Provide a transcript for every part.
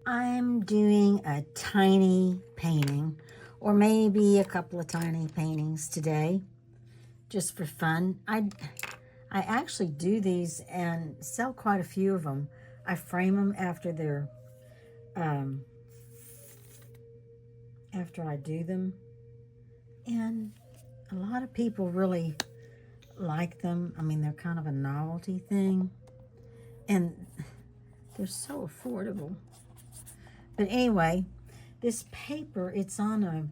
I'm doing a tiny painting, or maybe a couple of tiny paintings today, just for fun. I actually do these and sell quite a few of them. I frame them after they're after I do them, and a lot of people really like them. I mean, they're kind of a novelty thing, and they're so affordable. But anyway, this paper, it's on a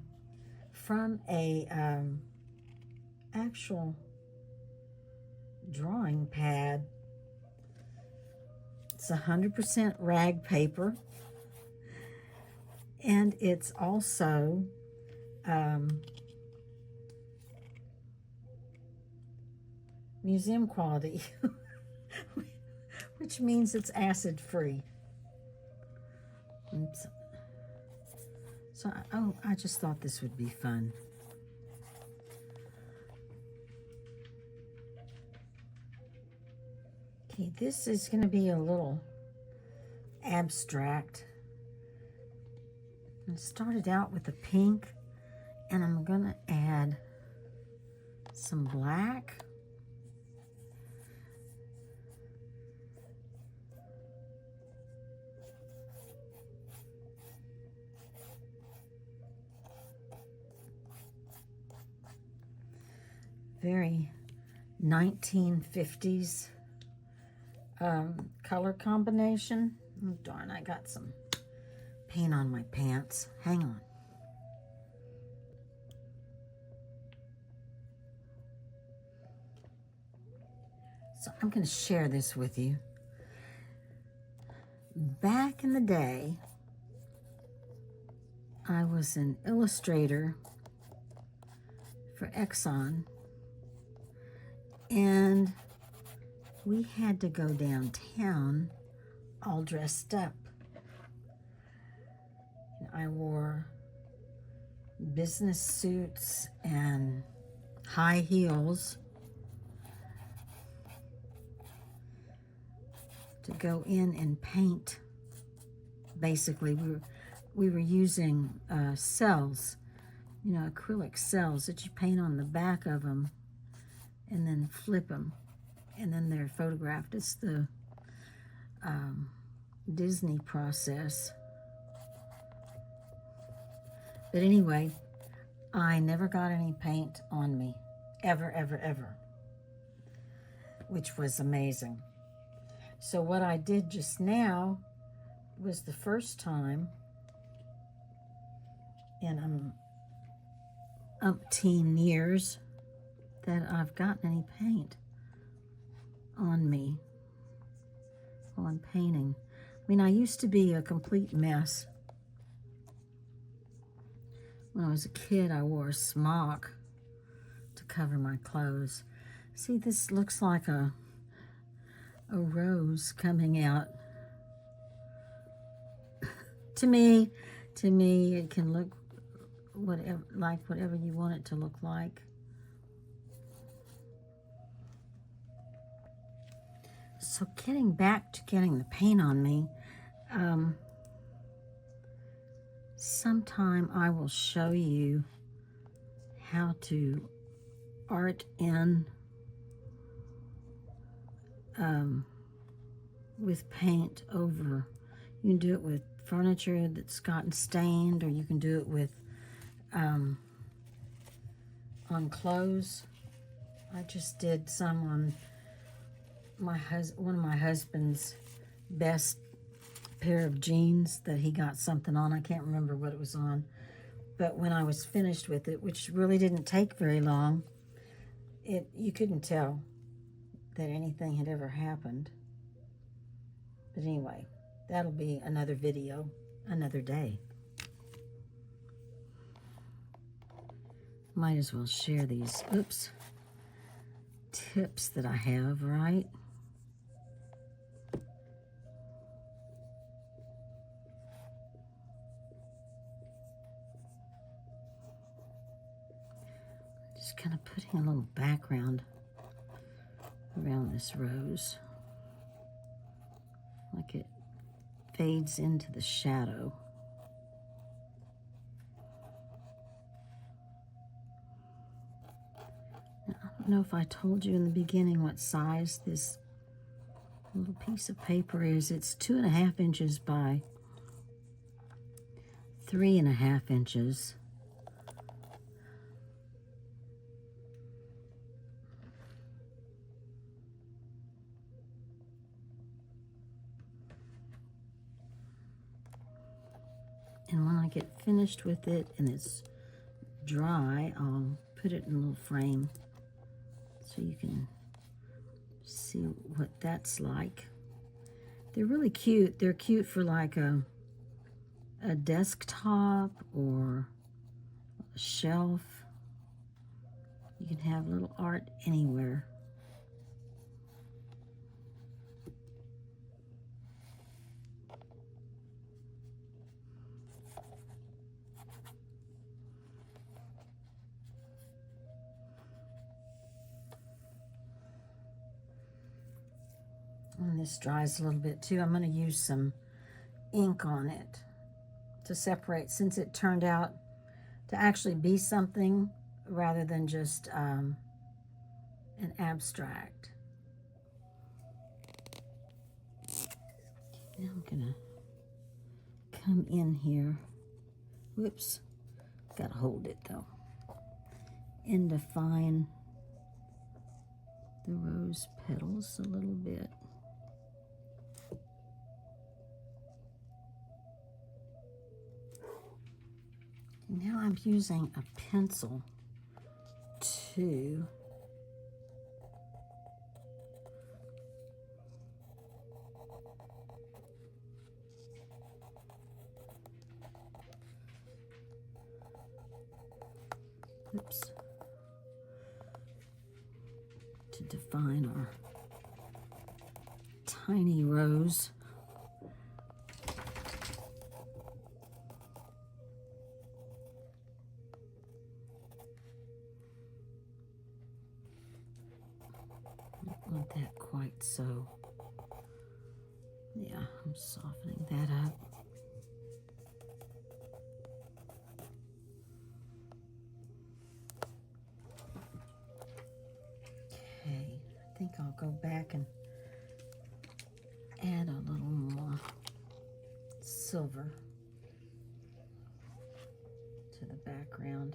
from a actual drawing pad. It's 100% rag paper, and it's also museum quality, which means it's acid free. So, I just thought this would be fun. Okay, this is going to be a little abstract. I started out with a pink, and I'm going to add some black. Very 1950s color combination. Oh, darn, I got some paint on my pants. Hang on. So I'm going to share this with you. Back in the day, I was an illustrator for Exxon, and we had to go downtown all dressed up. I wore business suits and high heels to go in and paint. Basically, we were using cells, you know, acrylic cells that you paint on the back of them and then flip them, and then they're photographed. It's the Disney process. But anyway, I never got any paint on me, ever, ever, ever, which was amazing. So what I did just now was the first time in umpteen years that I've gotten any paint on me while I'm painting. I mean, I used to be a complete mess. When I was a kid, I wore a smock to cover my clothes. See, this looks like a rose coming out. To me, it can look whatever you want it to look like. So getting back to getting the paint on me, sometime I will show you how to art in with paint over. You can do it with furniture that's gotten stained, or you can do it with on clothes. I just did some on one of my husband's best pair of jeans that he got something on. I can't remember what it was on, but when I was finished with it, which really didn't take very long, you couldn't tell that anything had ever happened. But anyway, that'll be another video, another day. Might as well share these, tips that I have, right? Just kind of putting a little background around this rose, like it fades into the shadow. Now, I don't know if I told you in the beginning what size this little piece of paper is. It's 2.5 inches by 3.5 inches. And when I get finished with it and it's dry, I'll put it in a little frame so you can see what that's like. They're really cute. They're cute for like a desktop or a shelf. You can have little art anywhere. And this dries a little bit too. I'm going to use some ink on it to separate, since it turned out to actually be something rather than just an abstract. Now I'm going to come in here. Whoops. Got to hold it though. And define the rose petals a little bit. Now I'm using a pencil to define our tiny rose. Not that quite so. Yeah, I'm softening that up. Okay, I think I'll go back and add a little more silver to the background.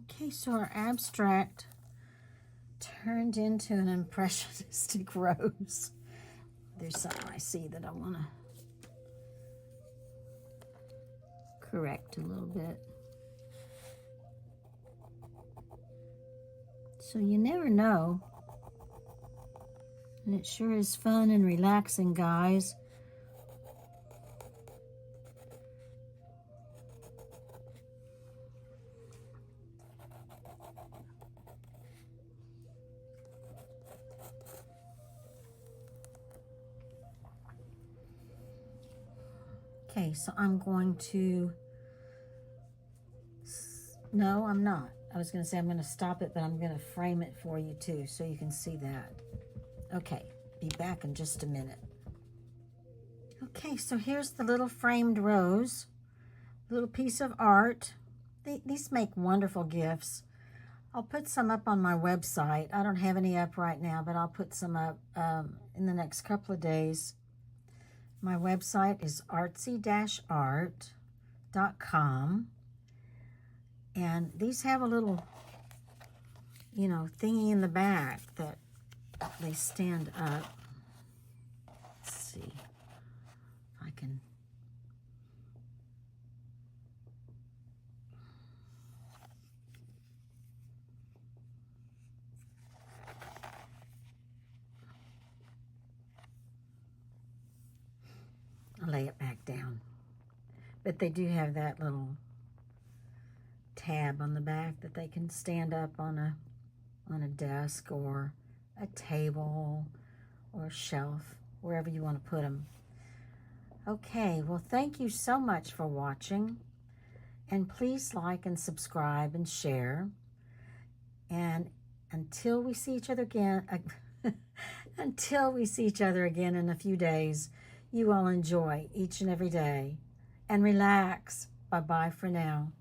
Okay, so our abstract turned into an impressionistic rose. There's something I see that I want to correct a little bit. So you never know. And it sure is fun and relaxing, guys. Okay, so I'm going to, no, I'm not. I was going to say I'm going to stop it, but I'm going to frame it for you too, so you can see that. Okay, be back in just a minute. Okay, so here's the little framed rose, little piece of art. These make wonderful gifts. I'll put some up on my website. I don't have any up right now, but I'll put some up in the next couple of days. My website is artsy-art.com. And these have a little, thingy in the back that they stand up. Let's see if I can. I'll lay it back down. But they do have that little tab on the back that they can stand up on a desk or a table or a shelf, wherever you want to put them. Okay, well, thank you so much for watching. And please like and subscribe and share. And until we see each other again, until we see each other again in a few days, you all enjoy each and every day. And relax. Bye-bye for now.